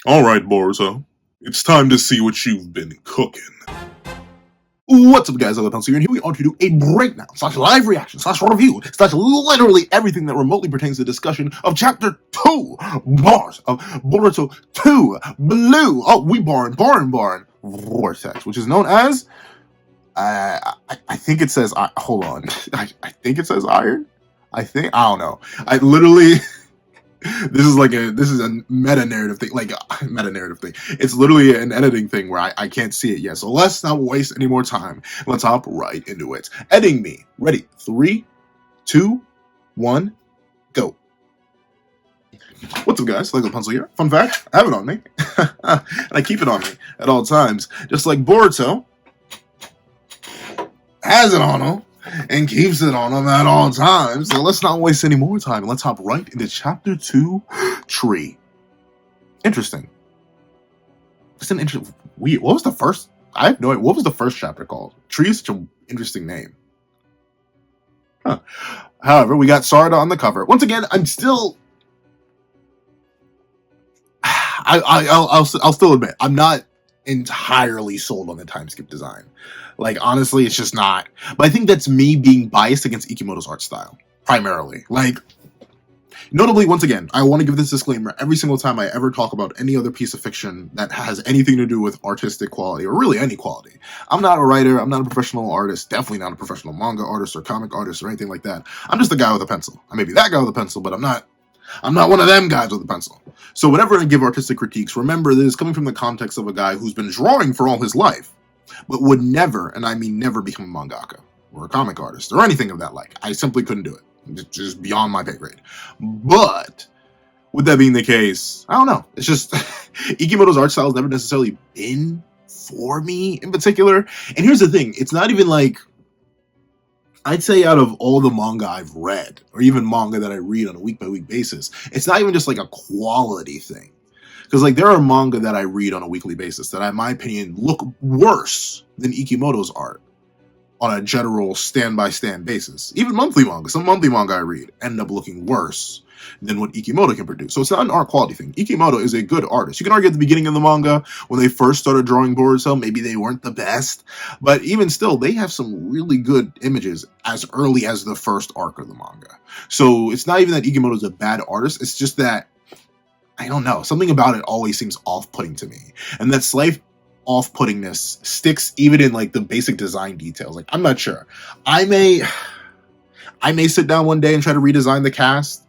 Alright, Boruto. It's time to see what you've been cooking. What's up, guys? I'm Pencil here, and here we are to do a breakdown, / live reaction, / review, / literally everything that remotely pertains to the discussion of Chapter 2, Bars of Boruto 2, Blue, Vortex, which is known as, I think it says, hold on, I think it says Iron? I don't know. I literally... This is a meta-narrative thing, It's literally an editing thing where I can't see it yet. So let's not waste any more time. Let's hop right into it. Editing me. Ready? 3, 2, 1, go. What's up, guys? Lego Pencil here. Fun fact, I have it on me. And I keep it on me at all times. Just like Boruto has it on him and keeps it on him at all times. So let's not waste any more time. Let's hop right into Chapter 2, Tree. Interesting. It's an interesting... Weird. What was the first... I have no idea. What was the first chapter called? Tree is such an interesting name. Huh. However, we got Sarada on the cover. Once again, I'm still... I'll still admit, I'm not entirely sold on the time skip design. Like, honestly, it's just not. But I think that's me being biased against Ikimoto's art style, primarily. Like, notably, once again, I want to give this disclaimer every single time I ever talk about any other piece of fiction that has anything to do with artistic quality, or really any quality. I'm not a writer, I'm not a professional artist, definitely not a professional manga artist or comic artist or anything like that. I'm just a guy with a pencil. I may be that guy with a pencil, but I'm not one of them guys with a pencil. So whenever I give artistic critiques, remember that it's coming from the context of a guy who's been drawing for all his life, but would never, and I mean never, become a mangaka or a comic artist or anything of that like. I simply couldn't do it. It's just beyond my pay grade. But with that being the case, I don't know. It's just Ikimoto's art style has never necessarily been for me in particular. And here's the thing. It's not even like, I'd say out of all the manga I've read, or even manga that I read on a week-by-week basis, it's not even just like a quality thing. Because, like, there are manga that I read on a weekly basis that, in my opinion, look worse than Ikimoto's art on a general stand-by-stand basis. Even monthly manga. Some monthly manga I read end up looking worse than what Ikimoto can produce. So it's not an art quality thing. Ikimoto is a good artist. You can argue at the beginning of the manga, when they first started drawing Boruto, maybe they weren't the best. But even still, they have some really good images as early as the first arc of the manga. So it's not even that Ikimoto's a bad artist. It's just that, I don't know, something about it always seems off-putting to me. And that slight off-puttingness sticks even in, like, the basic design details. Like, I'm not sure. I may sit down one day and try to redesign the cast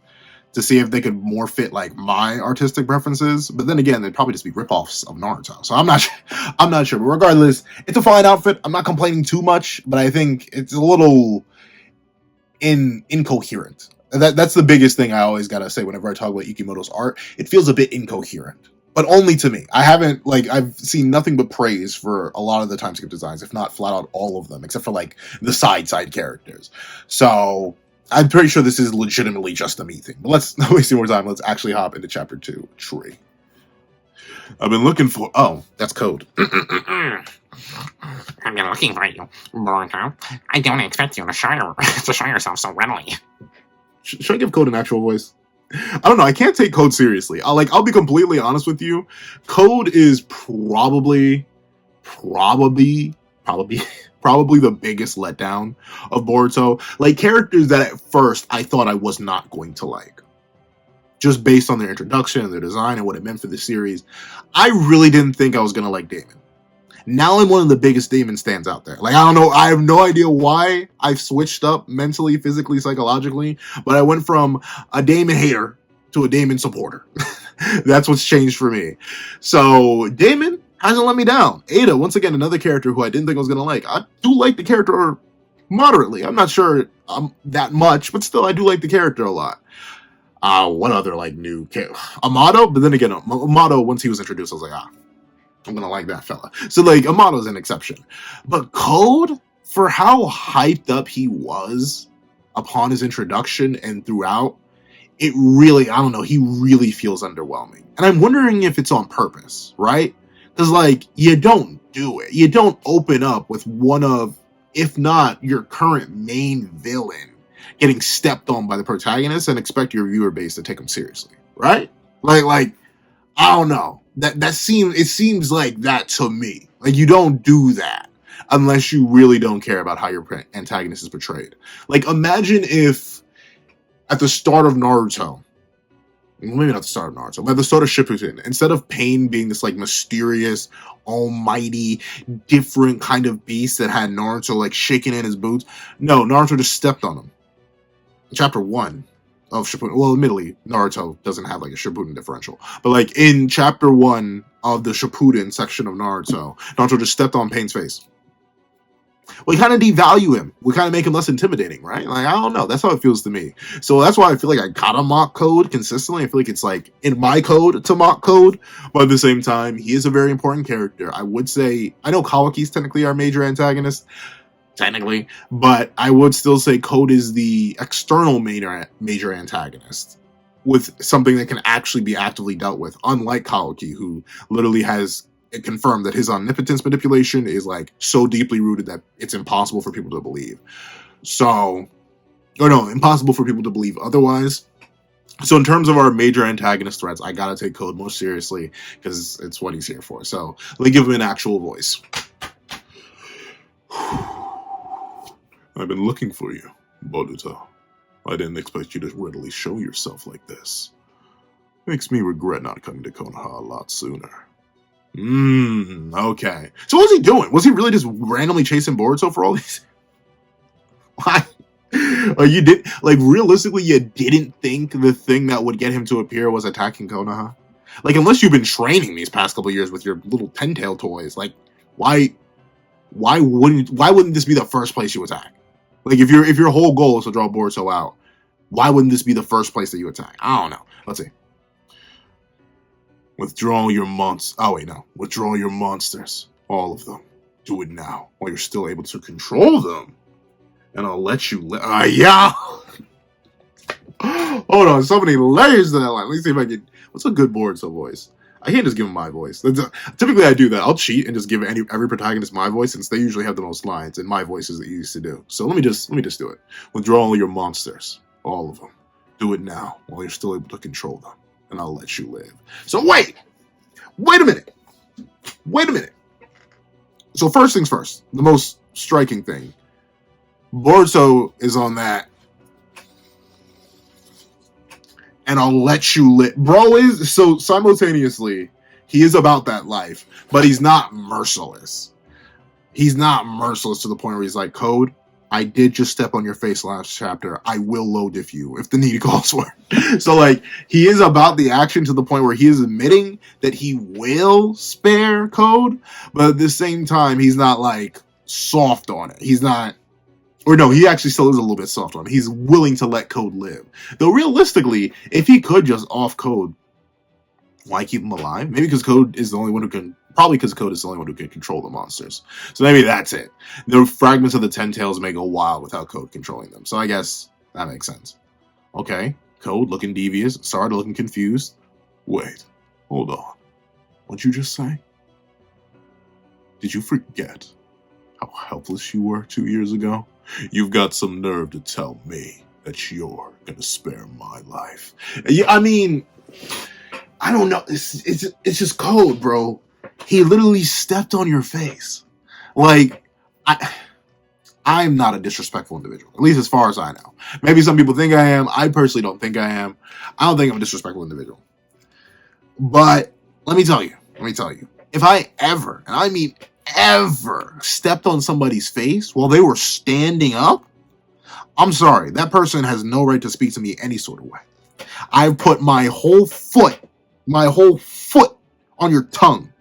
to see if they could more fit, like, my artistic preferences. But then again, they'd probably just be ripoffs of Naruto. So I'm not sure. But regardless, it's a fine outfit. I'm not complaining too much, but I think it's a little incoherent. That's the biggest thing I always gotta say whenever I talk about Ikimoto's art. It feels a bit incoherent, but only to me. I've seen nothing but praise for a lot of the time skip designs, if not flat out all of them, except for, like, the side characters. So I'm pretty sure this is legitimately just a me thing. But let's not waste any more time. Let's actually hop into Chapter 2, Tree. I've been looking for... Oh, that's Code. I've been looking for you, Boruto. I don't expect you to show yourself so readily. Should I give Code an actual voice? I don't know. I can't take Code seriously. I'll be completely honest with you. Code is probably the biggest letdown of Boruto. Like, characters that at first I thought I was not going to like. Just based on their introduction and their design and what it meant for the series. I really didn't think I was going to like Damon. Now I'm one of the biggest Damon stands out there. Like, I don't know, I have no idea why I've switched up mentally, physically, psychologically, but I went from a Damon hater to a Damon supporter. That's what's changed for me. So, Damon hasn't let me down. Ada, once again, another character who I didn't think I was going to like. I do like the character moderately. I'm not sure that much, but still, I do like the character a lot. What other, like, new character? Amato? But then again, Amato, once he was introduced, I was like, I'm gonna like that fella. So, like, Amato's an exception. But Code, for how hyped up he was upon his introduction and throughout, it really, I don't know, he really feels underwhelming. And I'm wondering if it's on purpose, right? Because, like, you don't do it. You don't open up with one of, if not your current main villain, getting stepped on by the protagonist and expect your viewer base to take him seriously, right? Like, I don't know. It seems like that to me. Like, you don't do that unless you really don't care about how your antagonist is portrayed. Like, imagine if at the start of Naruto, maybe not the start of Naruto, but at the start of Shippuden, instead of Pain being this like mysterious, almighty, different kind of beast that had Naruto like shaking in his boots, no, Naruto just stepped on him. In chapter 1 of Shippuden, well, admittedly, Naruto doesn't have like a Shippuden differential, but like in chapter 1 of the Shippuden section of Naruto, Naruto just stepped on Pain's face. We kind of devalue him. We kind of make him less intimidating, right? Like, I don't know. That's how it feels to me. So that's why I feel like I gotta mock Code consistently. I feel like it's like in my code to mock Code, but at the same time, he is a very important character. I would say, I know Kawaki's technically our major antagonist, technically, but I would still say Code is the external major antagonist with something that can actually be actively dealt with, unlike Kawaki, who literally has it confirmed that his omnipotence manipulation is like so deeply rooted that it's impossible for people to believe. So, or no, impossible for people to believe otherwise. So in terms of our major antagonist threats, I gotta take Code most seriously because it's what he's here for. So let me give him an actual voice. I've been looking for you, Boruto. I didn't expect you to readily show yourself like this. Makes me regret not coming to Konoha a lot sooner. Okay. So what was he doing? Was he really just randomly chasing Boruto for all these? Why? You did, like, realistically, you didn't think the thing that would get him to appear was attacking Konoha? Like, unless you've been training these past couple years with your little ten-tail toys, like, why wouldn't this be the first place you attack? Like, if your whole goal is to draw Boruto out, why wouldn't this be the first place that you attack? I don't know. Let's see. Withdraw your Withdraw your monsters. All of them. Do it now, while you're still able to control them. And I'll let you yeah! Hold on, so many layers to that line. Let me see if I can... What's a good Boruto voice? I can't just give him my voice. Typically I do that. I'll cheat and just give every protagonist my voice, since they usually have the most lines, and my voice is the easiest to do. So let me just do it. Withdraw all your monsters. All of them. Do it now, while you're still able to control them. And I'll let you live. So wait a minute. So first things first, the most striking thing. Boruto is on that. And I'll let you live. Bro is, so simultaneously, he is about that life, but he's not merciless. He's not merciless to the point where he's like, Code, I did just step on your face last chapter. I will low diff you if the need calls for it. So, like, he is about the action to the point where he is admitting that he will spare Code, but at the same time, he's not, like, soft on it. He's not, or no, he actually still is a little bit soft on it. He's willing to let Code live. Though, realistically, if he could just off Code, why keep him alive? Maybe because Code is the only one who can... Probably because Code is the only one who can control the monsters. So maybe that's it. The fragments of the Ten Tails may go wild without Code controlling them. So I guess that makes sense. Okay, Code looking devious, Sarada looking confused. Wait, hold on. What'd you just say? Did you forget how helpless you were 2 years ago? You've got some nerve to tell me that you're gonna spare my life. Yeah, I mean, I don't know. It's just Code, bro. He literally stepped on your face. Like, I'm not a disrespectful individual, at least as far as I know. Maybe some people think I am. I personally don't think I am. I don't think I'm a disrespectful individual. But let me tell you, if I ever, and I mean ever, stepped on somebody's face while they were standing up, I'm sorry, that person has no right to speak to me any sort of way. I've put my whole foot on your tongue.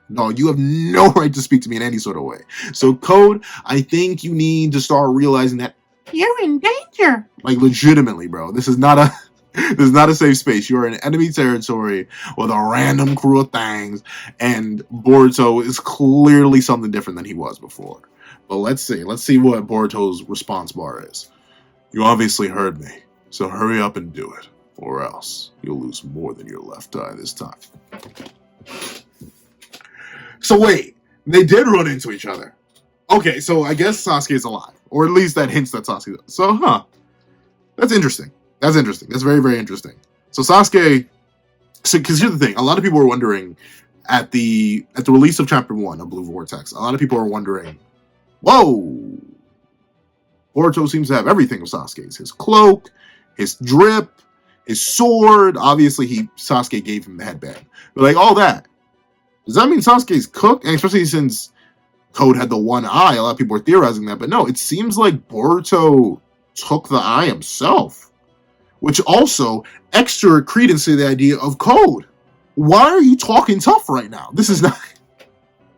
No, you have no right to speak to me in any sort of way. So, Code, I think you need to start realizing that you're in danger. Like, legitimately, bro. This is not a safe space. You're in enemy territory with a random crew of things, and Boruto is clearly something different than he was before. But let's see what Boruto's response bar is. You obviously heard me, so hurry up and do it, or else you'll lose more than your left eye this time. So wait, they did run into each other. Okay, so I guess Sasuke's alive. Or at least that hints that Sasuke... So, that's interesting. That's very, very interesting. So Sasuke So, because here's the thing, a lot of people are wondering at the release of Chapter 1 of Blue Vortex, a lot of people are wondering, whoa, Boruto seems to have everything of Sasuke's. His cloak, his drip, his sword. Obviously, Sasuke gave him the headband. But like all that, does that mean Sasuke's cooked? And especially since Code had the one eye, a lot of people are theorizing that. But no, it seems like Boruto took the eye himself, which also extra credence to the idea of Code. Why are you talking tough right now? This is not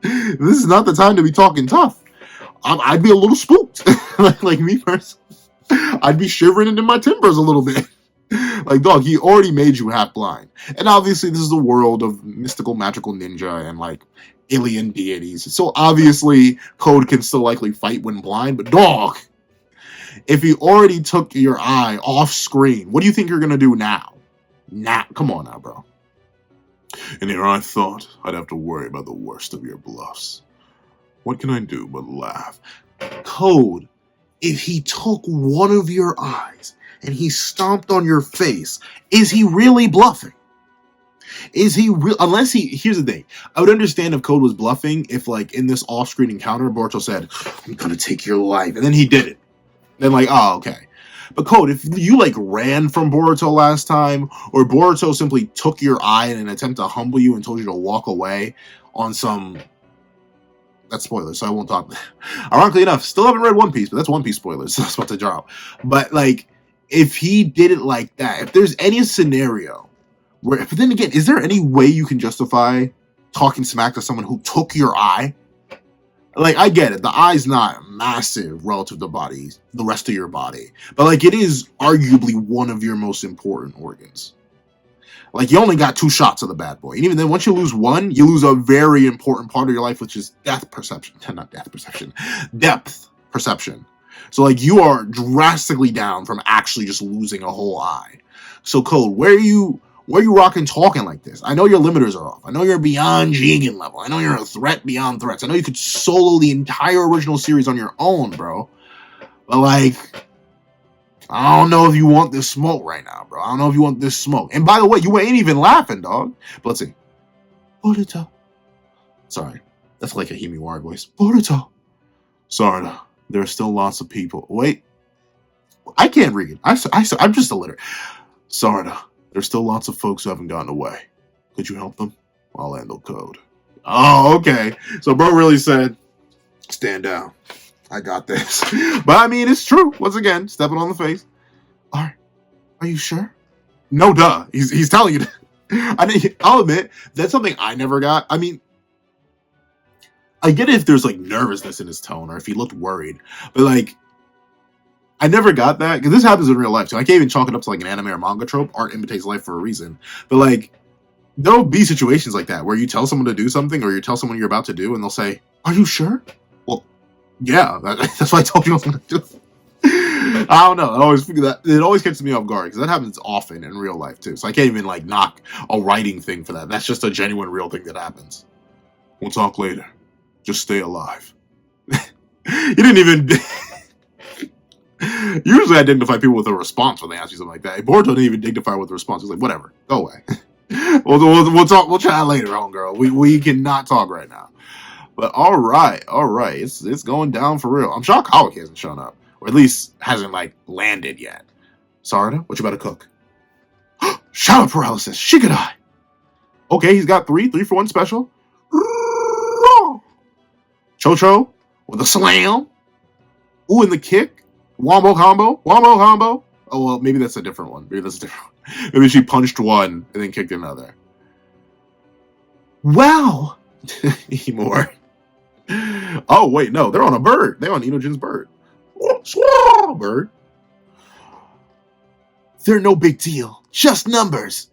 the time to be talking tough. I'd be a little spooked. like me personally. I'd be shivering into my timbers a little bit. Like, dog, he already made you half blind. And obviously this is the world of mystical, magical ninja and like alien deities. So obviously Code can still likely fight when blind, but dog, if he already took your eye off screen, what do you think you're gonna do now? Come on now, bro. And here I thought I'd have to worry about the worst of your bluffs. What can I do but laugh? Code, if he took one of your eyes and he stomped on your face, is he really bluffing? Is he real? Unless here's the thing. I would understand if Code was bluffing if, like, in this off-screen encounter, Boruto said, I'm gonna take your life. And then he did it. Then, like, oh, okay. But Code, if you, like, ran from Boruto last time, or Boruto simply took your eye in an attempt to humble you and told you to walk away on some... That's spoilers, so I won't talk. Ironically enough, still haven't read One Piece, but that's One Piece spoilers, so that's about to drop. But, like, if he did it like that, if there's any scenario where... But then again, is there any way you can justify talking smack to someone who took your eye? Like, I get it. The eye's not massive relative to the rest of your body. But, like, it is arguably one of your most important organs. Like, you only got 2 shots of the bad boy. And even then, once you lose one, you lose a very important part of your life, which is depth perception. Not death perception. Depth perception. So, like, you are drastically down from actually just losing a whole eye. So, Code, where are you rocking talking like this? I know your limiters are off. I know you're beyond Jigen level. I know you're a threat beyond threats. I know you could solo the entire original series on your own, bro. But, like... I don't know if you want this smoke right now, bro. I don't know if you want this smoke. And by the way, you ain't even laughing, dog. But let's see. Boruto. Sorry. That's like a Himiwari voice. Boruto. Sorry, there are still lots of people. Wait. I can't read. I'm just illiterate. Sorry, there's still lots of folks who haven't gotten away. Could you help them? I'll handle Code. Oh, okay. So bro really said, stand down. I got this. But I mean, it's true. Once again, stepping on the face. Are you sure? No, duh. He's telling you. I'll admit, that's something I never got. I mean, I get it if there's, like, nervousness in his tone or if he looked worried. But, like, I never got that. Because this happens in real life, too. I can't even chalk it up to, like, an anime or manga trope. Art imitates life for a reason. But, like, there'll be situations like that where you tell someone to do something or you tell someone you're about to do and they'll say, are you sure? Well, yeah, that's why I told you I was going to do it. I don't know. I always figure that it always catches me off guard because that happens often in real life too. So I can't even like knock a writing thing for that. That's just a genuine, real thing that happens. We'll talk later. Just stay alive. You didn't even. Usually, I dignify people with a response when they ask you something like that. Boruto didn't even dignify with a response. He's like, "Whatever, go away. We'll talk. We'll chat later, homegirl. We cannot talk right now." But all right, it's going down for real. I'm shocked Kawaki hasn't shown up, or at least hasn't like landed yet. Sarada, what you about to cook? Shadow paralysis, Shikadai. Okay, he's got 3 for 1 special. Chocho with a slam. Ooh, and the kick. Wombo combo. Oh well, maybe that's a different one. Maybe she punched one and then kicked another. Wow. More. Oh wait, no, they're on a bird. They're on Inojin's bird. Bird. They're no big deal. Just numbers.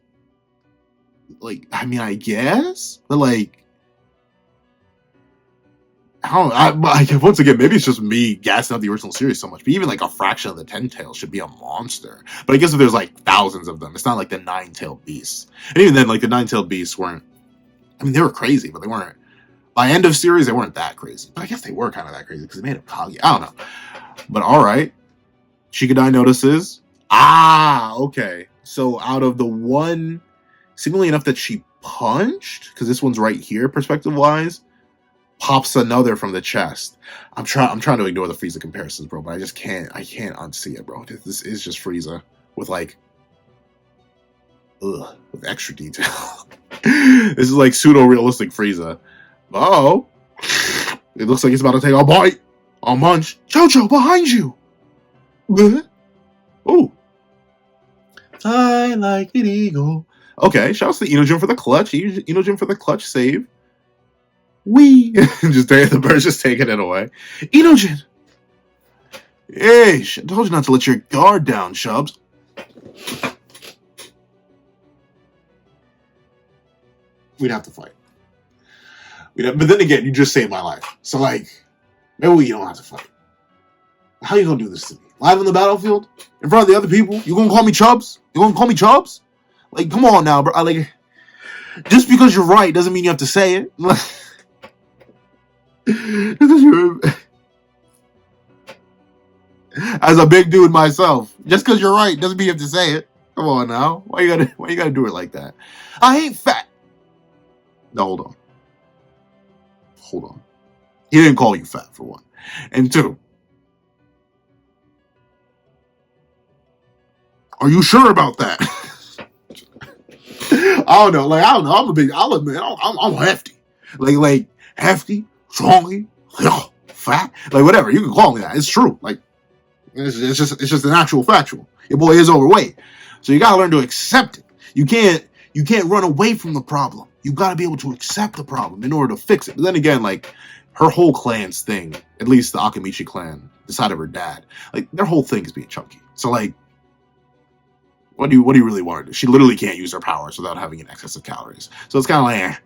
Like, I mean, I guess, but like, once again, maybe it's just me gassing out the original series so much. But even like a fraction of the 10-tails should be a monster. But I guess if there's like thousands of them, it's not like the 9-tailed beasts. And even then, like the 9-tailed beasts weren't. I mean, they were crazy, but they weren't. By end of series, they weren't that crazy. But I guess they were kind of that crazy because they made a Kage. I don't know. But all right. Shikadai notices. Ah, okay. So out of the one seemingly enough that she punched, because this one's right here, perspective-wise, pops another from the chest. I'm trying to ignore the Frieza comparisons, bro, but I can't unsee it, bro. This is just Frieza with like, with extra detail. This is like pseudo-realistic Frieza. Oh, it looks like he's about to take a bite. A munch. Jojo, behind you. Oh. I like it, eagle. Okay, shouts to Inojin for the clutch. Inojin for the clutch save. Wee. The bird's just taking it away. Inojin. Hey, I told you not to let your guard down, Shubs. We'd have to fight. But then again, you just saved my life. So, like, maybe you don't have to fight. How you gonna do this to me? Live on the battlefield? In front of the other people? You gonna call me Chubs? You gonna call me Chubs? Like, come on now, bro. Like, just because you're right doesn't mean you have to say it. As a big dude myself, just because you're right doesn't mean you have to say it. Come on now. Why you gotta do it like that? I ain't fat. No, hold on. Hold on. He didn't call you fat, for one. And two, are you sure about that? I don't know. Like, I don't know. I'll admit, I'm hefty. Like hefty, strongly, fat. Like, whatever. You can call me that. It's true. Like, it's just an actual factual. Your boy is overweight. So you gotta learn to accept it. You can't run away from the problem. You gotta be able to accept the problem in order to fix it. But then again, like, her whole clan's thing, at least the Akamichi clan, the side of her dad, like, their whole thing is being chunky. So, like, what do you really want to do? She literally can't use her powers without having an excess of calories. So it's kind of like,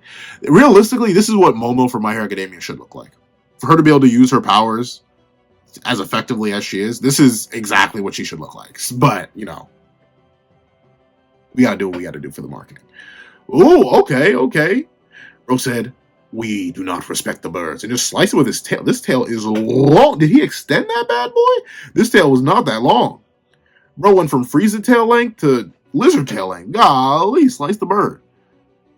realistically, this is what Momo from My Hero Academia should look like. For her to be able to use her powers as effectively as she is, this is exactly what she should look like. But, you know, we gotta do what we gotta do for the marketing. Oh, okay. Ro said, we do not respect the birds. And just slice it with his tail. This tail is long. Did he extend that bad boy? This tail was not that long. Bro went from Frieza tail length to lizard tail length. Golly, slice the bird.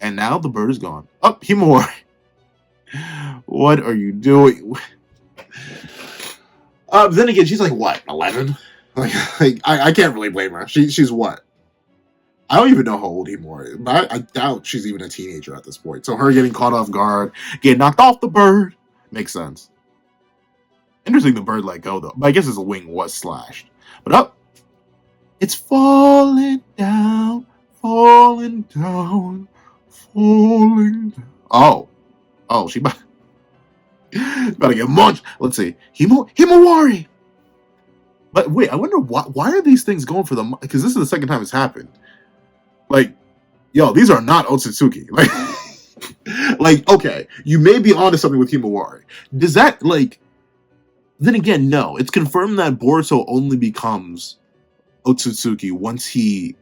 And now the bird is gone. Oh, Himawari. What are you doing? Then again, she's like, what, 11? Like I can't really blame her. She's what? I don't even know how old Himawari is, but I doubt she's even a teenager at this point. So her getting caught off guard, getting knocked off the bird, makes sense. Interesting the bird let go, though. But I guess his wing was slashed. But up. It's falling down. Oh, she about to get munched. Let's see. Himawari. But wait, I wonder why are these things going for the... Because this is the second time it's happened. Like, yo, these are not Otsutsuki. Like, okay, you may be onto something with Himawari. Does that, like... Then again, no. It's confirmed that Boruto only becomes Otsutsuki once he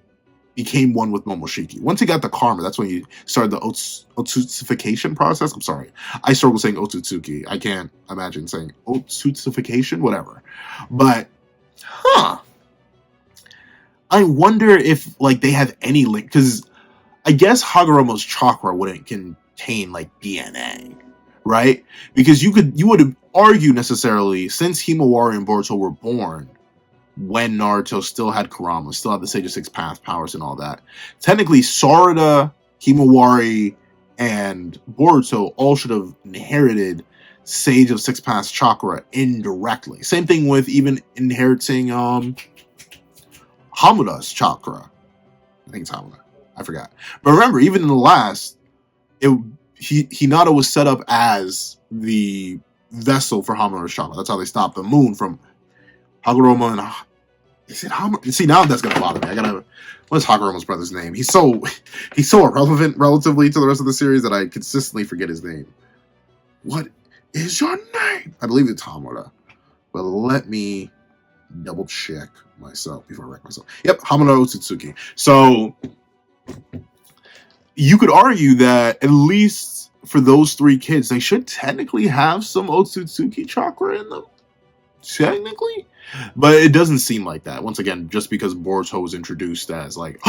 became one with Momoshiki. Once he got the karma, that's when he started the Otsutsufication process. I'm sorry. I struggle saying Otsutsuki. I can't imagine saying Otsutsufication, whatever. But, I wonder if, like, they have any link, because I guess Hagoromo's chakra wouldn't contain, like, DNA, right? Because you would argue necessarily, since Himawari and Boruto were born when Naruto still had Kurama, still had the Sage of Six Path powers and all that, technically Sarada, Himawari, and Boruto all should have inherited Sage of Six Path chakra indirectly. Same thing with even inheriting Hamura's chakra. I think it's Hamura. I forgot. But remember, even in the last, Hinata was set up as the vessel for Hamura's chakra. That's how they stopped the moon from Hagoromo and... Is it Hamura? See, now that's gonna bother me. What's Hagoromo's brother's name? He's so irrelevant relatively to the rest of the series that I consistently forget his name. What is your name? I believe it's Hamura. But let me double check myself before I wreck myself. Yep, Hamura Otsutsuki. So you could argue that at least for those three kids, they should technically have some Otsutsuki chakra in them. Technically. But it doesn't seem like that. Once again, just because Boruto was introduced as like,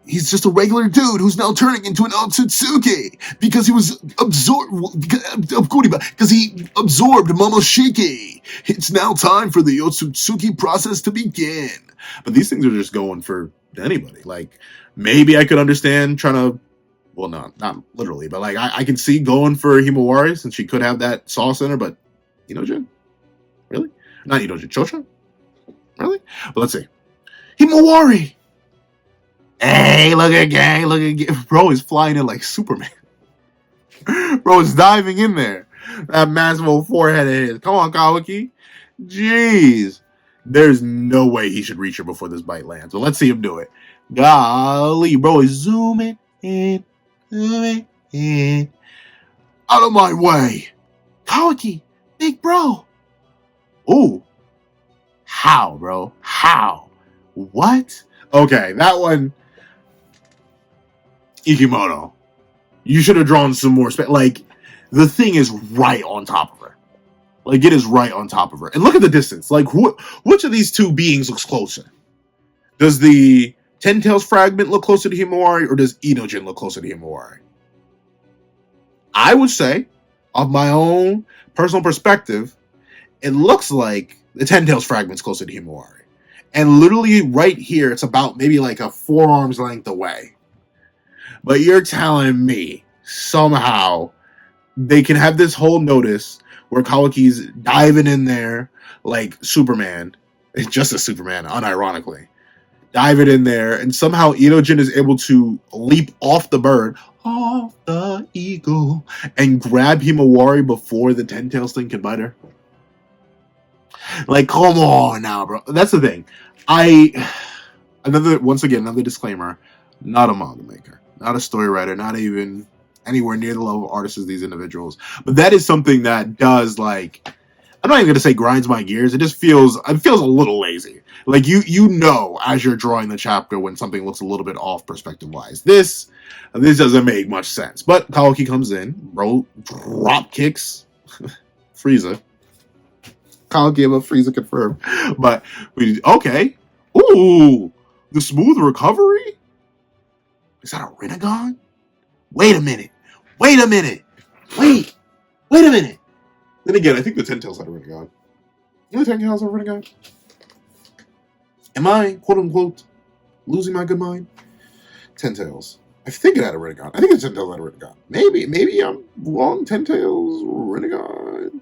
he's just a regular dude who's now turning into an Otsutsuki because he was absorbed because he absorbed Momoshiki. It's now time for the Otsutsuki process to begin. But these things are just going for anybody. Like, maybe I could understand trying to, well, not literally, but like I can see going for Himawari since she could have that sauce in her, but Inojin? Really? Not Inojin, Chosha? Really? But let's see. Himawari! Hey, look at gang. Bro is flying in like Superman. Bro is diving in there. That massive forehead of his. Come on, Kawaki. Jeez. There's no way he should reach her before this bite lands. But let's see him do it. Golly, bro is zooming in. Out of my way. Kawaki, big bro. Ooh. How, bro? How? What? Okay, that one. Ikimoto, you should have drawn some more space. Like, the thing is right on top of her. Like, it is right on top of her. And look at the distance. Like, which of these two beings looks closer? Does the Ten Tails fragment look closer to Himawari, or does Inojin look closer to Himawari? I would say, of my own personal perspective, it looks like the Ten Tails fragment's closer to Himawari. And literally right here, it's about maybe like a forearm's length away. But you're telling me somehow they can have this whole notice where Kawaki's diving in there like Superman, just as Superman, unironically. Diving in there, and somehow Inojin is able to leap off the bird, off the eagle, and grab Himawari before the Ten Tails thing can bite her. Like, come on now, bro. That's the thing. Another disclaimer, not a manga maker. Not a story writer, not even anywhere near the level of artists as these individuals. But that is something that does, like, I'm not even gonna say grinds my gears. It feels a little lazy. Like you know as you're drawing the chapter when something looks a little bit off perspective wise. This doesn't make much sense. But Kawaki comes in, bro, drop kicks Frieza. Kawaki about Frieza confirmed. But okay. Ooh, the smooth recovery? Is that a Rinnegan? Wait a minute. Wait a minute. Then again, I think the Ten Tails had a Rinnegan. You know the Ten Tails have a Rinnegan? Am I, quote unquote, losing my good mind? Ten Tails. I think it had a Rinnegan. I think the Ten Tails had a Rinnegan. Maybe I'm wrong. Ten Tails, Rinnegan.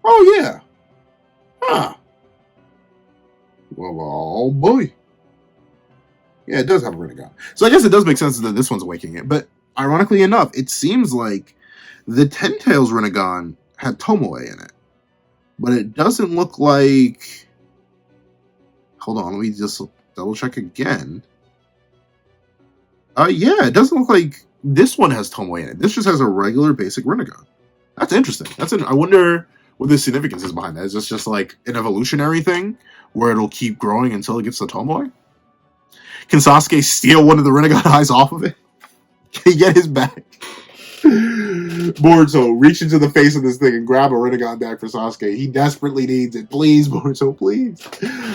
Oh, yeah. Huh. Well, oh boy. Yeah, it does have a Rinnegan. So I guess it does make sense that this one's waking it. But ironically enough, it seems like the Ten Tails Rinnegan had Tomoe in it. But it doesn't look like... Hold on, let me just double check again. Yeah, it doesn't look like this one has Tomoe in it. This just has a regular basic Rinnegan. That's interesting. I wonder what the significance is behind that. Is this just like an evolutionary thing where it'll keep growing until it gets to Tomoe? Can Sasuke steal one of the Rinnegan eyes off of it? Can he get his back? Boruto, reach into the face of this thing and grab a Rinnegan back for Sasuke. He desperately needs it. Please, Boruto, please.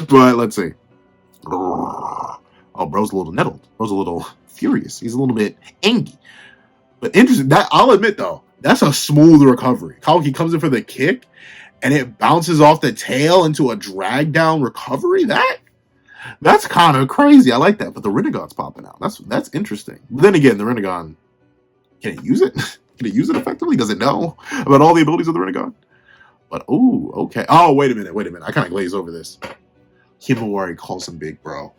But let's see. Oh, bro's a little nettled. Bro's a little furious. He's a little bit angry. But interesting. That I'll admit, though, that's a smooth recovery. Kawaki comes in for the kick, and it bounces off the tail into a drag down recovery. That's kind of crazy. I like that. But the Rinnegan's popping out. That's interesting. But then again, the Rinnegan, can it use it? Can it use it effectively? Does it know about all the abilities of the Rinnegan? But, ooh, okay. Oh, wait a minute. I kind of glazed over this. Himawari calls him big bro.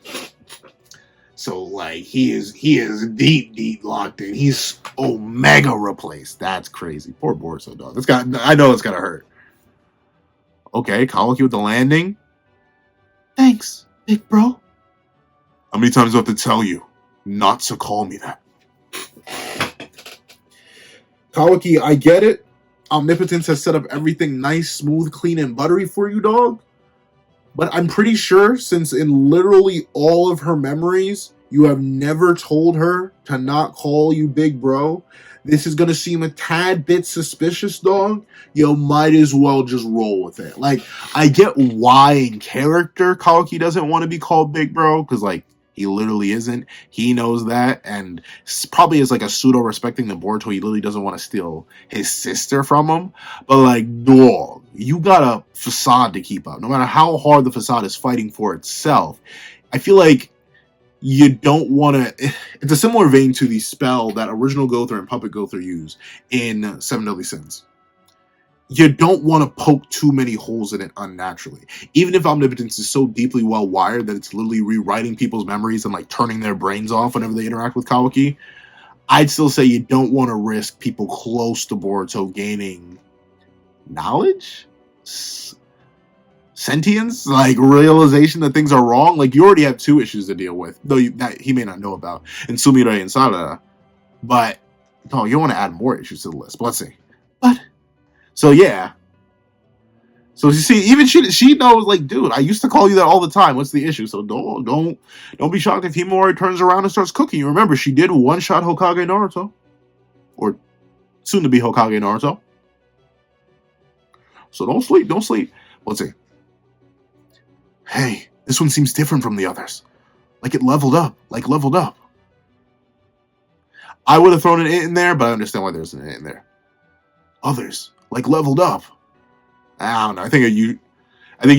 So, like, he is deep locked in. He's Omega replaced. That's crazy. Poor Boruto, dog. I know it's gotta hurt. Okay, Kawaki with the landing. Thanks, big bro. How many times do I have to tell you not to call me that? Kawaki, I get it. Omnipotence has set up everything nice, smooth, clean, and buttery for you, dog. But I'm pretty sure, since in literally all of her memories, you have never told her to not call you big bro, this is going to seem a tad bit suspicious, dog. You might as well just roll with it. Like, I get why in character Kawaki doesn't want to be called big bro, because, like, He literally isn't. He knows that, and probably is like a pseudo respecting the Boruto. He literally doesn't want to steal his sister from him. But like, dog, you got a facade to keep up. No matter how hard the facade is fighting for itself, I feel like you don't want to. It's a similar vein to the spell that original Gother and Puppet Gother use in Seven Deadly Sins. You don't want to poke too many holes in it unnaturally. Even if omnipotence is so deeply well wired that it's literally rewriting people's memories and like turning their brains off whenever they interact with Kawaki, I'd still say you don't want to risk people close to Boruto gaining knowledge, sentience, like realization that things are wrong. Like, you already have two issues to deal with, though that he may not know about, in Sumire and Sarada. But no, you don't want to add more issues to the list. But let's see. But so yeah. So you see, even she knows, like, dude, I used to call you that all the time. What's the issue? So don't be shocked if Himori turns around and starts cooking. You remember, she did one-shot Hokage Naruto. Or soon to be Hokage Naruto. So don't sleep. Let's see. Hey, this one seems different from the others. Like it leveled up. I would have thrown an it in there, but I understand why there's an it in there. Others, like leveled up. I don't know. I think you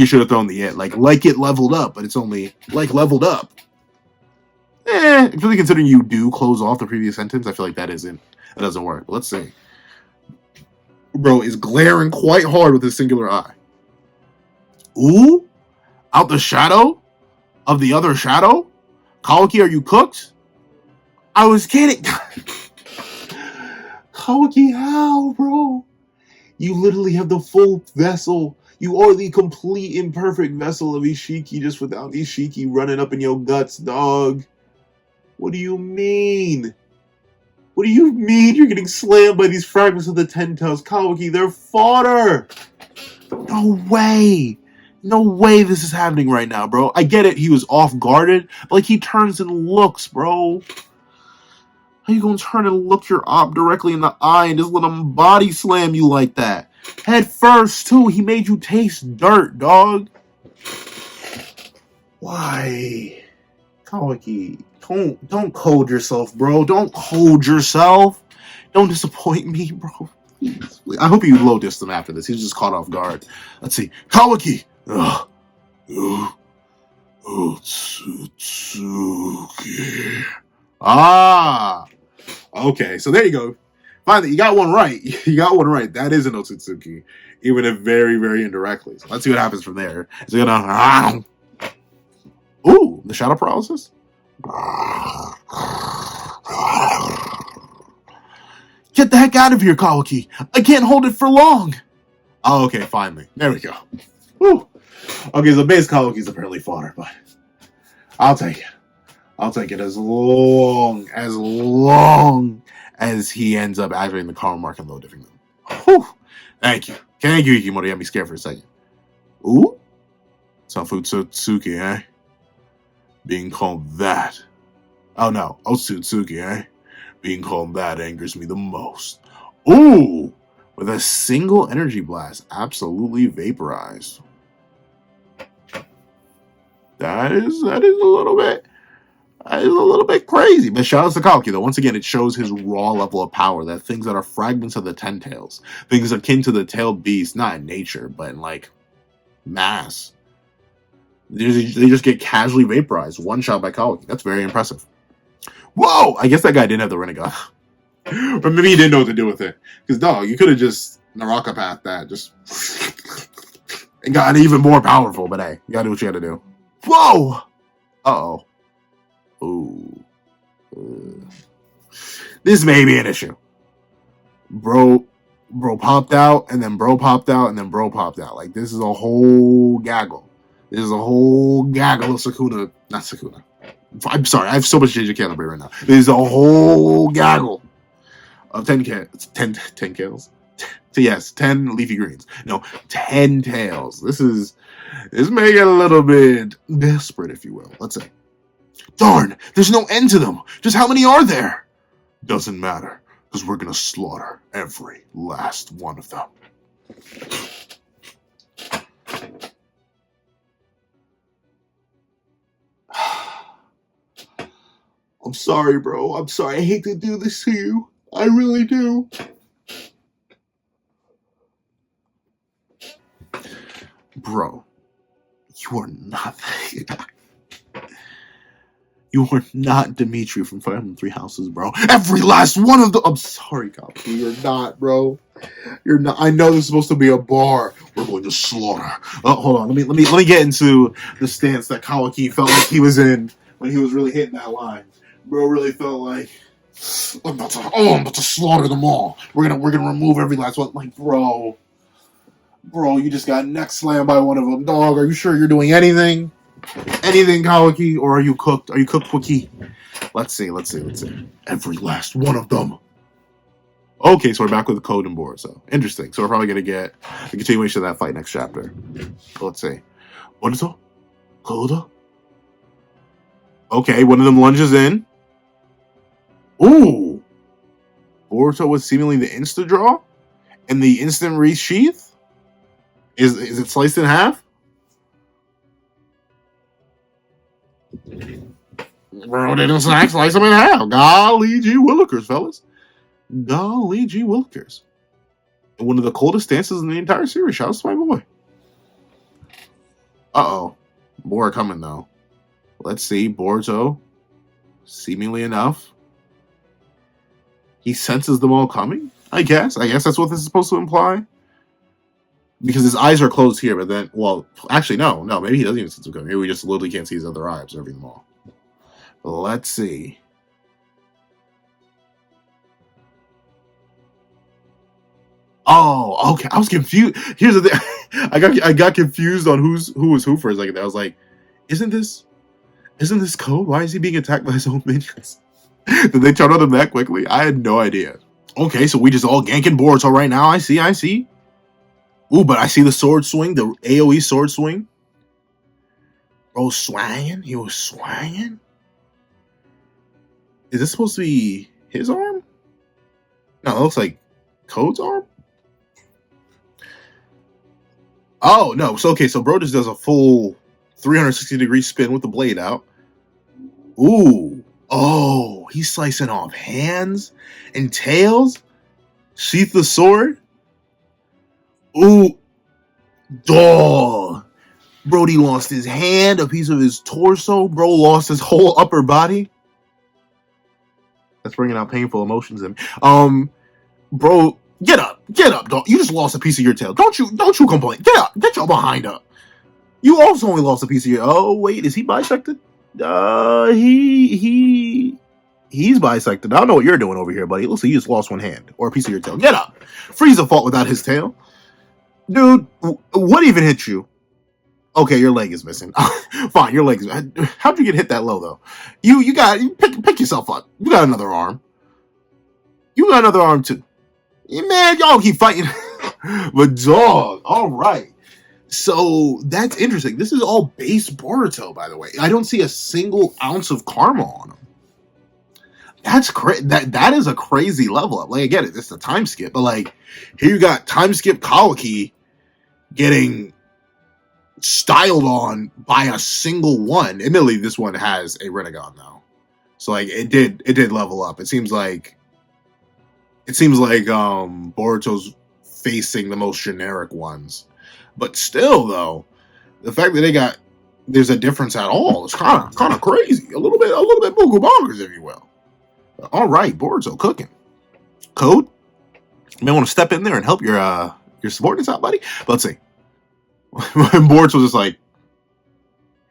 should have thrown the it. Like it leveled up, but it's only like leveled up. Really considering you do close off the previous sentence, I feel like that doesn't work. Let's see. Bro is glaring quite hard with his singular eye. Ooh? Out the shadow? Of the other shadow? Kawaki, are you cooked? I was kidding. Kawaki, how, bro? You literally have the full vessel. You are the complete imperfect vessel of Ishiki, just without Ishiki running up in your guts, dog. What do you mean? What do you mean you're getting slammed by these fragments of the Ten Tails? Kawaki, they're fodder! No way! No way this is happening right now, bro. I get it, he was off-guarded, but like, he turns and looks, bro. How you gonna turn and look your op directly in the eye and just let him body slam you like that? Head first, too. He made you taste dirt, dog. Why? Kawaki, don't code yourself, bro. Don't code yourself. Don't disappoint me, bro. Please. I hope you low dissed him after this. He was just caught off guard. Let's see. Kawaki! Otsutsuki. Ah! Okay, so there you go. Finally, you got one right. You got one right. That is an Otsutsuki, even if very, very indirectly. So let's see what happens from there. Is it gonna... Ooh, the shadow paralysis? Get the heck out of here, Kawaki. I can't hold it for long. Oh, okay, finally. There we go. Woo. Okay, so base Kawaki's apparently fodder, but I'll take it. I'll take it as long as he ends up activating the karma mark and low diffing them. Whew. Thank you, Ikimori. I'd be scared for a second. Ooh? Sanfutsutsuki, eh? Being called that. Oh no, Otsutsuki, eh? Being called that angers me the most. Ooh! With a single energy blast, absolutely vaporized. That is a little bit crazy. But shout out to Kawaki, though. Once again, it shows his raw level of power. That things that are fragments of the Ten Tails, things akin to the tailed beast, not in nature, but in like mass. They just get casually vaporized, one shot by Kawaki. That's very impressive. Whoa! I guess that guy didn't have the Rinnegan. Or maybe he didn't know what to do with it. Because, dog, you could have just Naraka Path that. Just... and gotten even more powerful. But, hey, you gotta do what you gotta do. Whoa! Uh-oh. Ooh. This may be an issue. Bro popped out, and then bro popped out, and then bro popped out. Like, this is a whole gaggle. This is a whole gaggle of Sakuna. Not Sakuna. I'm sorry, I have so much JJ caliber right now. There's a whole gaggle of 10 tails. Yes, 10 leafy greens. No, 10 tails. This may get a little bit desperate, if you will. Let's say. Darn, there's no end to them. Just how many are there? Doesn't matter, because we're gonna slaughter every last one of them. I'm sorry, bro. I'm sorry. I hate to do this to you. I really do. Bro, you are not you are not Dimitri from Fire Emblem Three Houses, bro. Every last one of them. I'm sorry, Kawaki. You're not, bro. You're not. I know this is supposed to be a bar. We're going to slaughter. Oh, hold on. Let me get into the stance that Kawaki felt like he was in when he was really hitting that line. Bro really felt like I'm about to slaughter them all. We're gonna remove every last one. Like, bro, you just got neck slammed by one of them. Dog, are you sure you're doing anything? Anything, Kawaki, or are you cooked? Are you cooked, Wiki? Let's see. Every last one of them. Okay, so we're back with the Code and Boruto. Interesting. So we're probably gonna get a continuation of that fight next chapter. So let's see. Boruto? Code? Okay, one of them lunges in. Ooh! Boruto was seemingly the insta draw? And the instant resheath? Is it sliced in half? Bro, didn't slice them in half. Golly gee willikers, fellas. Golly gee willikers. One of the coldest stances in the entire series. Shout out to my boy. Uh-oh. More coming, though. Let's see. Boruto, seemingly enough, he senses them all coming, I guess. I guess that's what this is supposed to imply. Because his eyes are closed here, but then, well, actually, no, maybe he doesn't even sense them coming. Maybe we just literally can't see his other eye observing them all. Let's see. Oh, okay. I was confused. Here's the thing. I got confused on who was who for a second. I was like, isn't this Code? Why is he being attacked by his own minions? Did they turn on him that quickly? I had no idea. Okay, so we just all ganking Boruto right now. I see. Ooh, but I see the sword swing, the AoE sword swing. Bro, swanging? He was swanging? Is this supposed to be his arm? No, it looks like Code's arm? Oh, no. So, okay, so bro just does a full 360-degree spin with the blade out. Ooh. Oh, he's slicing off hands and tails. Sheath the sword. Ooh. Dog. Brody lost his hand, a piece of his torso. Bro lost his whole upper body. That's bringing out painful emotions in me. Bro, get up, dog. You just lost a piece of your tail. Don't you complain. Get up, get your behind up. You also only lost a piece of your. Oh wait, is he bisected? He's bisected. I don't know what you're doing over here, buddy. It looks like you just lost one hand or a piece of your tail. Get up. Frieza fought without his tail, dude. What even hit you? Okay, your leg is missing. Fine, your leg is. How'd you get hit that low though? You pick yourself up. You got another arm. You got another arm too. Yeah, man, y'all keep fighting. But dog, all right. So that's interesting. This is all base Boruto, by the way. I don't see a single ounce of karma on him. That's that is a crazy level up. Like I get it, it's a time skip, but like here you got time skip Kawaki getting styled on by a single one. Admittedly, this one has a Renegon though, so like it did level up. It seems like Boruto's facing the most generic ones, but still though, the fact that there's a difference at all is kind of crazy. A little bit boogie bonkers, if you will. All right, Boruto cooking. Code, you may want to step in there and help your subordinates out, buddy. But let's see. Boruto was just like,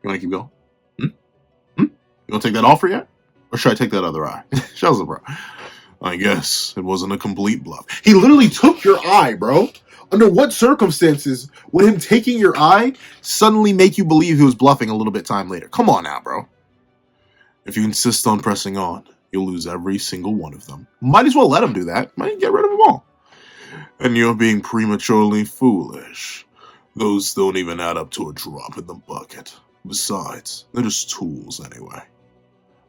you want to keep going? You want to take that offer yet? Or should I take that other eye? Shows it, bro. I guess it wasn't a complete bluff. He literally took your eye, bro. Under what circumstances would him taking your eye suddenly make you believe he was bluffing a little bit time later? Come on now, bro. If you insist on pressing on, you'll lose every single one of them. Might as well let him do that. Might get rid of them all. And you're being prematurely foolish. Those don't even add up to a drop in the bucket. Besides, they're just tools anyway.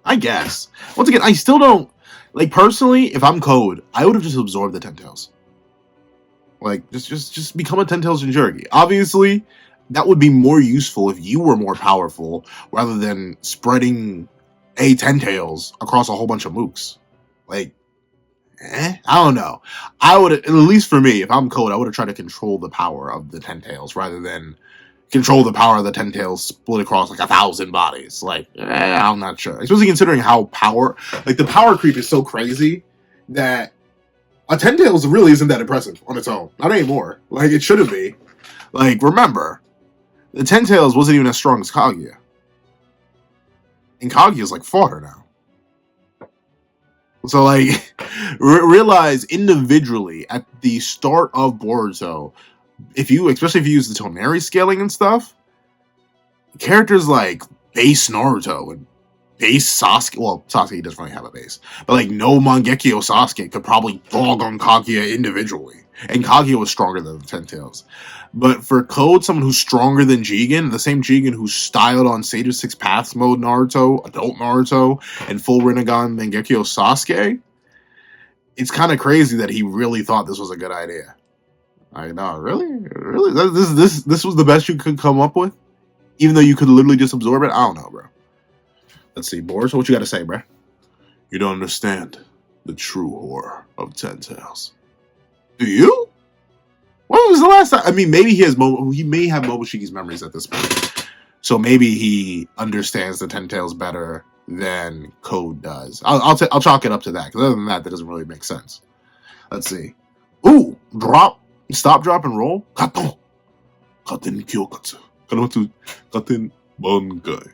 I guess. Once again, I still don't... Like, personally, if I'm Code, I would have just absorbed the Ten Tails. Like, just become a Ten Tails Jinchuriki. Obviously, that would be more useful if you were more powerful, rather than spreading a Ten Tails across a whole bunch of mooks. Like, I don't know. I would, at least for me, if I'm Code, I would have tried to control the power of the Ten Tails rather than control the power of the Ten Tails split across like 1,000 bodies. Like, I'm not sure. Especially considering how the power creep is so crazy that a Ten Tails really isn't that impressive on its own. Not anymore. Like, it shouldn't be. Like, remember, the Ten Tails wasn't even as strong as Kaguya. And Kaguya's like fought her now. So, like, realize individually at the start of Boruto, especially if you use the Toneri scaling and stuff, characters like base Naruto and base Sasuke, well, Sasuke doesn't really have a base, but like no Mangekyo Sasuke could probably dog on Kaguya individually. And Kaguya was stronger than the Ten Tails. But for Code, someone who's stronger than Jigen, the same Jigen who's styled on Sage of Six Paths mode Naruto, adult Naruto, and full Rinnegan Mangekyo Sasuke, it's kind of crazy that he really thought this was a good idea. Like, no, really? This was the best you could come up with? Even though you could literally just absorb it? I don't know, bro. Let's see, Boris, what you got to say, bro? You don't understand the true horror of Ten Tails. Do you? When was the last time? I mean, maybe he may have Momoshiki's memories at this point. So maybe he understands the Ten Tails better than Code does. I'll chalk it up to that, because other than that doesn't really make sense. Let's see. Ooh, stop, drop, and roll. Katon. Katen Kyokatsu. Kanamatsu. Katen Bangai.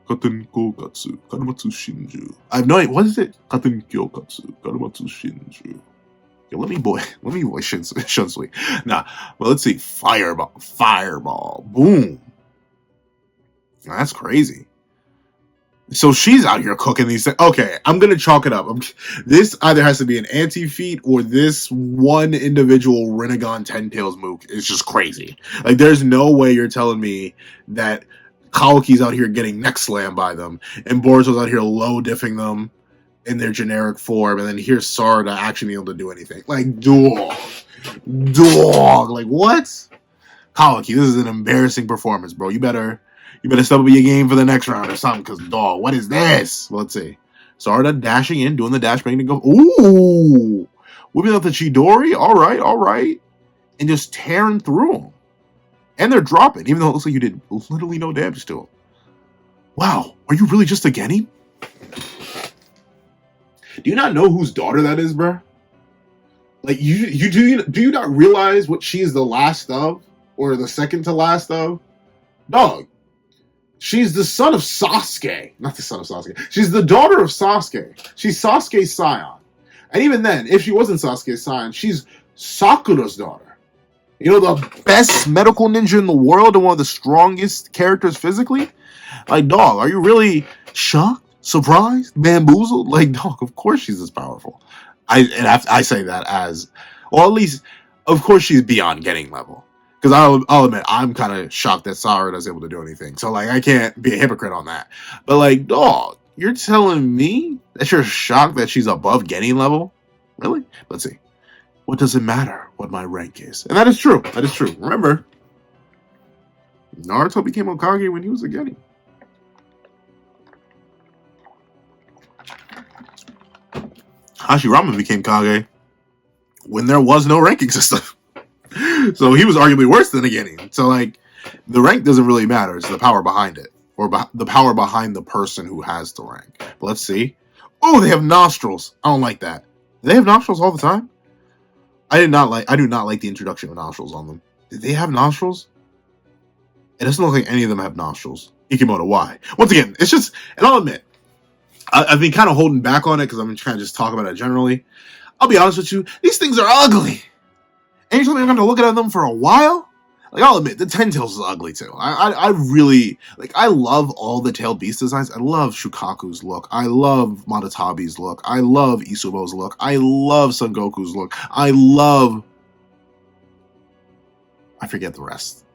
Katen Kokatsu. Kanamatsu Shinju. I have no idea. What is it? Katen Kyokatsu. Kanamatsu Shinju. Yo, let me voice Shunsui. Nah, well, let's see. Fireball. Boom. Now, that's crazy. So she's out here cooking these things. Okay, I'm going to chalk it up. This either has to be an anti-feat or this one individual Rinnegan Ten Tails mook is just crazy. Like, there's no way you're telling me that Kawaki's out here getting neck slammed by them and Boruto's out here low diffing them in their generic form, and then here's Sarada actually being able to do anything. Like, dog. Like, what? Kawaki, this is an embarrassing performance, bro. You better step up your game for the next round or something, because, dog, what is this? Well, let's see. Sarada dashing in, doing the dash bang to go. Ooh! Whipping out the Chidori. All right. And just tearing through them. And they're dropping, even though it looks like you did literally no damage to them. Wow, are you really just a Genin? Do you not know whose daughter that is, bro? Like, do you not realize what she is the last of? Or the second to last of? Dog. She's the son of Sasuke. Not the son of Sasuke. She's the daughter of Sasuke. She's Sasuke's scion. And even then, if she wasn't Sasuke's scion, she's Sakura's daughter. You know, the best medical ninja in the world and one of the strongest characters physically? Like, dog, are you really shocked? Surprised? Bamboozled? Like, dog, of course she's as powerful. I say that as, well, at least, of course she's beyond Genin level. Because I'll admit, I'm kind of shocked that Sarada is able to do anything. So, like, I can't be a hypocrite on that. But, like, dog, you're telling me that you're shocked that she's above Genin level? Really? Let's see. What does it matter what my rank is? And that is true. Remember, Naruto became Hokage when he was a Genin. Hashirama became Kage when there was no ranking system. So he was arguably worse than a Genin. So, like, the rank doesn't really matter. It's the power behind it. Or the power behind the person who has the rank. But let's see. Oh, they have nostrils. I don't like that. Do they have nostrils all the time? I do not like the introduction of nostrils on them. Did they have nostrils? It doesn't look like any of them have nostrils. Ikimoto, why? Once again, it's just, and I'll admit, I've been kind of holding back on it because I'm trying to just talk about it generally. I'll be honest with you, these things are ugly. And you're telling me I'm going to look at them for a while? Like, I'll admit, the Ten Tails is ugly too. I really, like, I love all the tailed beast designs. I love Shukaku's look. I love Matatabi's look. I love Isubo's look. I love Son Goku's look. I forget the rest.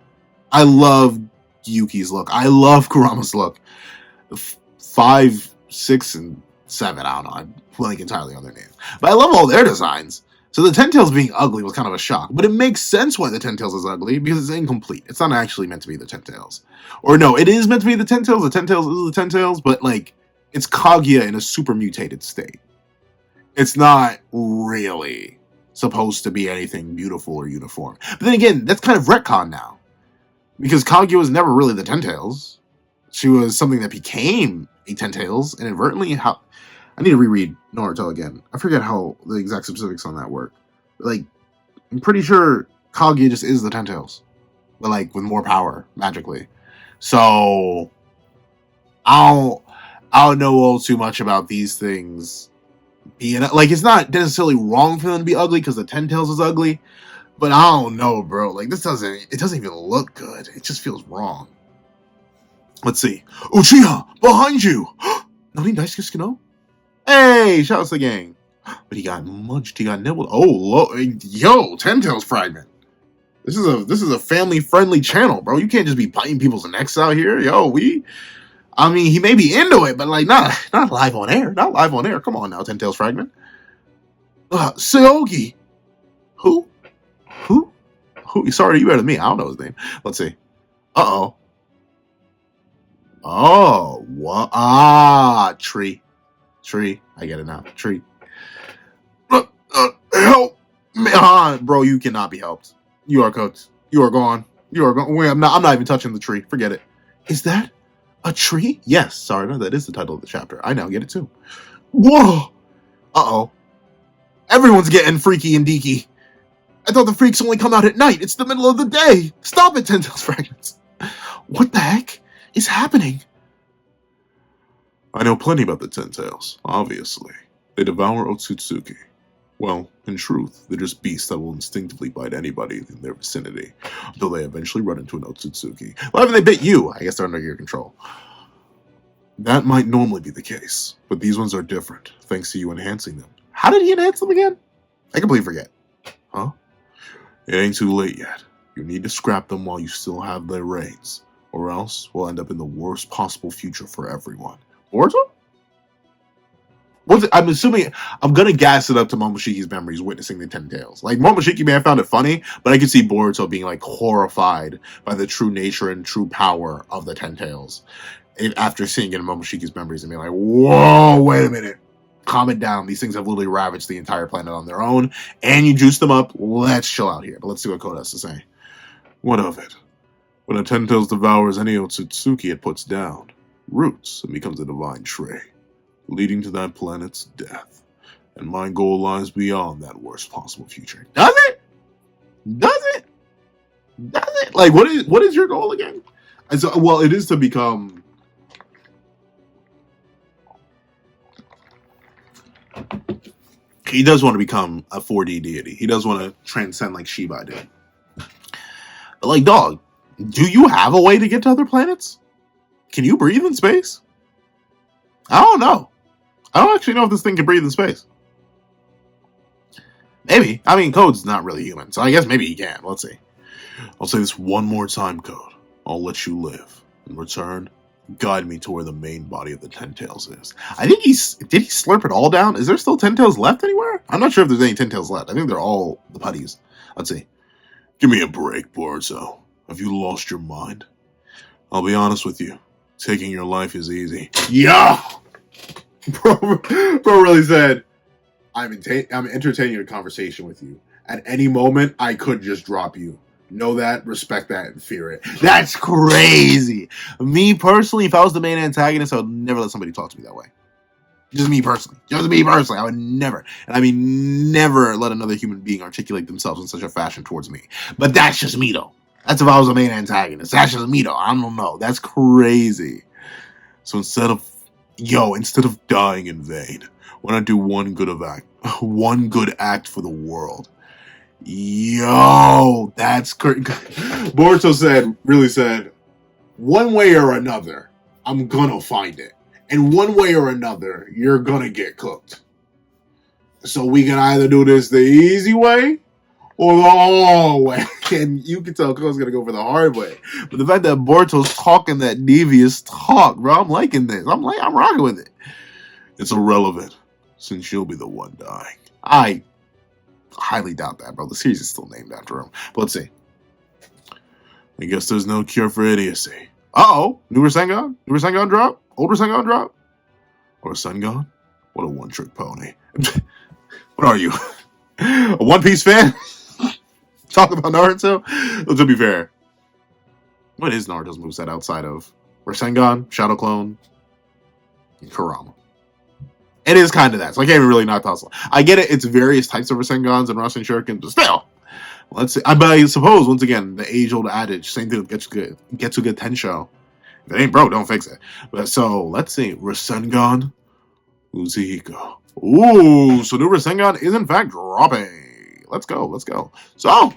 I love Yuki's look. I love Kurama's look. 5, 6, and 7, I don't know. I'm blanking entirely on their names. But I love all their designs. So the Ten Tails being ugly was kind of a shock. But it makes sense why the Ten Tails is ugly, because it's incomplete. It's not actually meant to be the Ten Tails. Or no, it is meant to be the Ten Tails. The Ten Tails is the Ten Tails, but, like, It's Kaguya in a super mutated state. It's not really supposed to be anything beautiful or uniform. But then again, that's kind of retcon now. Because Kaguya was never really the Ten Tails. She was something that became a Ten Tails inadvertently. How I need to reread Naruto again. I forget how the exact specifics on that work. Like, I'm pretty sure Kaguya just is the Ten Tails, but like with more power magically. So I don't know all too much about these things being like, it's not necessarily wrong for them to be ugly because the Ten Tails is ugly, but I don't know, bro. Like, it doesn't even look good. It just feels wrong. Let's see. Uchiha, behind you. Nani Daisuke Sukino? Hey, shout out to the gang. But he got munched. He got nibbled. Oh, yo, Ten Tails fragment. This is a family friendly channel, bro. You can't just be biting people's necks out here. Yo, I mean, he may be into it, but like not live on air. Not live on air. Come on now, Ten Tails fragment. Seogi. Who? Sorry, you better than me. I don't know his name. Let's see. Uh-oh. Oh, what? Ah, tree. I get it now. Tree. Help me. Bro, you cannot be helped. You are cooked. You are gone. You are gone. Wait, I'm not even touching the tree. Forget it. Is that a tree? Yes. Sorry, no, that is the title of the chapter. I now get it too. Whoa. Uh-oh. Everyone's getting freaky and deaky. I thought the freaks only come out at night. It's the middle of the day. Stop it, Ten Tails fragments. What the heck is happening? I know plenty about the Ten Tails, obviously. They devour Otsutsuki. Well, in truth, they're just beasts that will instinctively bite anybody in their vicinity, until they eventually run into an Otsutsuki. Well, if they bit you, I guess they're under your control. That might normally be the case, but these ones are different, thanks to you enhancing them. How did he enhance them again? I completely forget. Huh? It ain't too late yet. You need to scrap them while you still have their reins, or else we'll end up in the worst possible future for everyone. Boruto? I'm assuming, I'm gonna gas it up to Momoshiki's memories witnessing the Ten Tails. Like, Momoshiki may have found it funny, but I could see Boruto being like horrified by the true nature and true power of the Ten Tails after seeing it in Momoshiki's memories and being like, whoa, wait a minute. Calm it down. These things have literally ravaged the entire planet on their own, and you juice them up. Let's chill out here. But let's see what Code has to say. What of it? When a Ten Tails devours any Otsutsuki it puts down, roots and becomes a divine tree, leading to that planet's death. And my goal lies beyond that worst possible future. Does it? Does it? Does it? Like, what is your goal again? Well, it is to become... He does want to become a 4D deity. He does want to transcend like Shiba did. But like, dog, do you have a way to get to other planets? Can you breathe in space? I don't know. I don't actually know if this thing can breathe in space. Maybe. I mean, Code's not really human, so I guess maybe he can. Let's see. I'll say this one more time, Code. I'll let you live. In return, guide me to where the main body of the Ten Tails is. I think did he slurp it all down? Is there still Ten Tails left anywhere? I'm not sure if there's any Ten Tails left. I think they're all the putties. Let's see. Give me a break, Boruto. Have you lost your mind? I'll be honest with you. Taking your life is easy. Yeah! Bro really said, I'm entertaining a conversation with you. At any moment, I could just drop you. Know that, respect that, and fear it. That's crazy. Me personally, if I was the main antagonist, I would never let somebody talk to me that way. Just me personally. I would never. And I mean, never let another human being articulate themselves in such a fashion towards me. But that's just me, though. That's if I was the main antagonist. That's just me, though. I don't know. That's crazy. So instead of dying in vain, why not do one good act for the world? Yo, that's crazy. Boruto really said, one way or another, I'm gonna find it. And one way or another, you're gonna get cooked. So we can either do this the easy way or the hard way. And you can tell Ko's gonna go for the hard way. But the fact that Boruto's talking that devious talk, bro, I'm liking this. I'm rocking with it. It's irrelevant, since you'll be the one dying. I highly doubt that, bro. The series is still named after him. But let's see. I guess there's no cure for idiocy. Uh-oh. New Rasengan? New Rasengan drop? Old Rasengan drop? Or a Sengon? What a one-trick pony. What are you? A One Piece fan? Talk about Naruto? Well, to be fair, what is Naruto's moveset outside of Rasengan, Shadow Clone, and Kurama? It is kind of that. So I can't even really not tussle. I get it. It's various types of Rasengans and Rasen Shurikens, but still. Let's see. But I suppose, once again, the age-old adage, same thing with Getsuga Tensho. If it ain't broke, don't fix it. But so, let's see. Rasengan Uzuhiko. Ooh, so new Rasengan is in fact dropping. Let's go, let's go. So,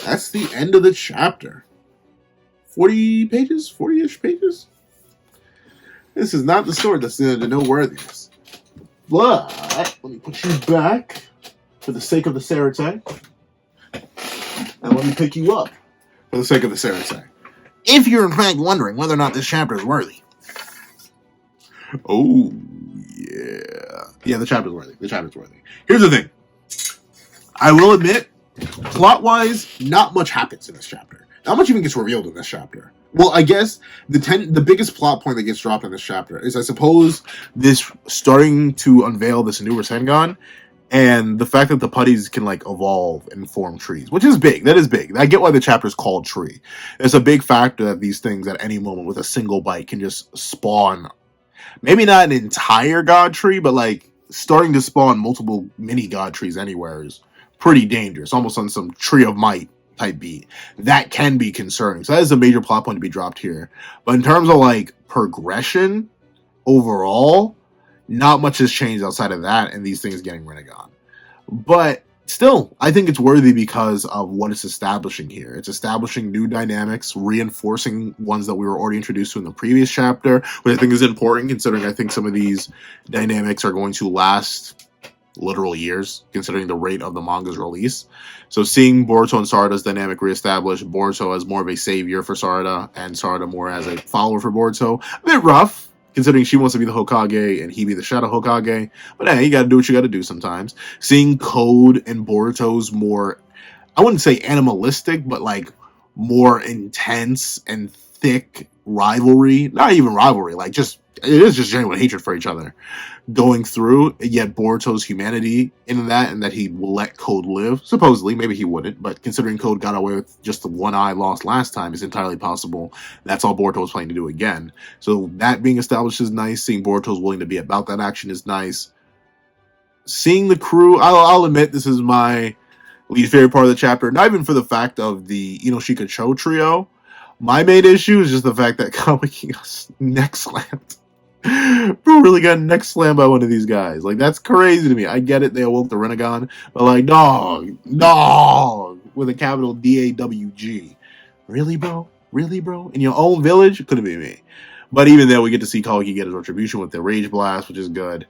that's the end of the chapter. 40 pages? 40-ish pages? This is not the sword that's the noteworthiness. But, let me put you back for the sake of the Sarate. And let me pick you up for the sake of the Sarate. If you're in fact wondering whether or not this chapter is worthy. Oh, yeah. Yeah, the chapter's worthy. The chapter's worthy. Here's the thing. I will admit, plot-wise, not much happens in this chapter. Not much even gets revealed in this chapter. Well, I guess the biggest plot point that gets dropped in this chapter is, I suppose, this starting to unveil this new Rasengan, and the fact that the putties can, like, evolve and form trees, which is big. That is big. I get why the chapter is called Tree. It's a big factor that these things, at any moment, with a single bite, can just spawn, maybe not an entire god tree, but, like, starting to spawn multiple mini god trees anywhere is pretty dangerous. Almost on some Tree of Might type beat. That can be concerning. So that is a major plot point to be dropped here. But in terms of, like, progression, overall, not much has changed outside of that and these things getting Renegon. But still, I think it's worthy because of what it's establishing here. It's establishing new dynamics, reinforcing ones that we were already introduced to in the previous chapter, which I think is important considering I think some of these dynamics are going to last literal years, considering the rate of the manga's release. So seeing Boruto and Sarada's dynamic reestablished, Boruto as more of a savior for Sarada, and Sarada more as a follower for Boruto, a bit rough, considering she wants to be the Hokage and he be the Shadow Hokage. But hey, you gotta do what you gotta do sometimes. Seeing Code and Boruto's more, I wouldn't say animalistic, but like more intense and thick rivalry. Not even rivalry, like just, it is just genuine hatred for each other going through, yet Boruto's humanity in that, and that he will let Code live. Supposedly, maybe he wouldn't, but considering Code got away with just the one eye lost last time, it's entirely possible that's all Boruto was planning to do again. So that being established is nice. Seeing Boruto's willing to be about that action is nice. Seeing the crew, I'll admit this is my least favorite part of the chapter, not even for the fact of the Inoshika Cho trio. My main issue is just the fact that Kawaki got neck slammed. Bro really got neck slammed by one of these guys. Like, that's crazy to me. I get it, they awoke the Renegon, but like, dog, with a capital D-A-W-G. Really, bro? Really, bro? In your own village? Couldn't be me. But even then, we get to see Kawaki get his retribution with the Rage Blast, which is good.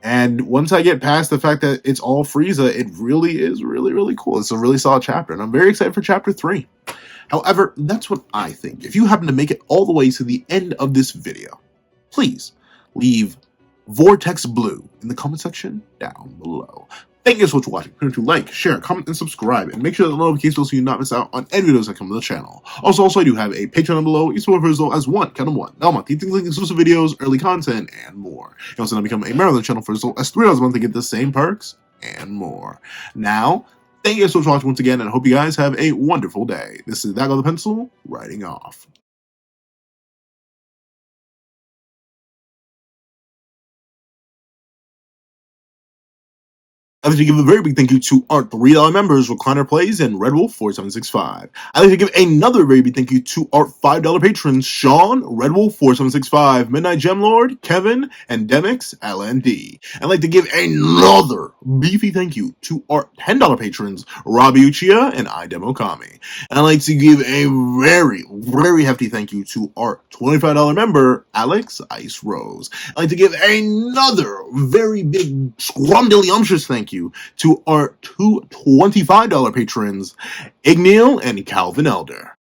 And once I get past the fact that it's all Frieza, it really is really, really cool. It's a really solid chapter, and I'm very excited for Chapter 3. However, that's what I think. If you happen to make it all the way to the end of this video, please leave Vortex Blue in the comment section down below. Thank you so much for watching. Remember to like, share, comment, and subscribe, and make sure that the notifications so you not miss out on any videos that come to the channel. Also, I do have a Patreon down below. You support for as low as count 1. Now, things like exclusive videos, early content, and more. You also now become a member of the channel for as low as $3 a month to get the same perks and more. Now, thank you so much for watching once again, and I hope you guys have a wonderful day. This is Dago the Pencil, writing off. I'd like to give a very big thank you to our $3 members, Recliner Plays and Red Wolf 4765. I'd like to give another very big thank you to our $5 patrons, Sean, Red Wolf 4765, Midnight Gemlord, Kevin, and Demix LND. I'd like to give another beefy thank you to our $10 patrons, Robbie Uchiha and iDemokami. And I'd like to give a very, very hefty thank you to our $25 member, Alex Ice Rose. I'd like to give another very big, scrumdiddlyumptious thank you to our two $25 patrons, Igneal and Calvin Elder.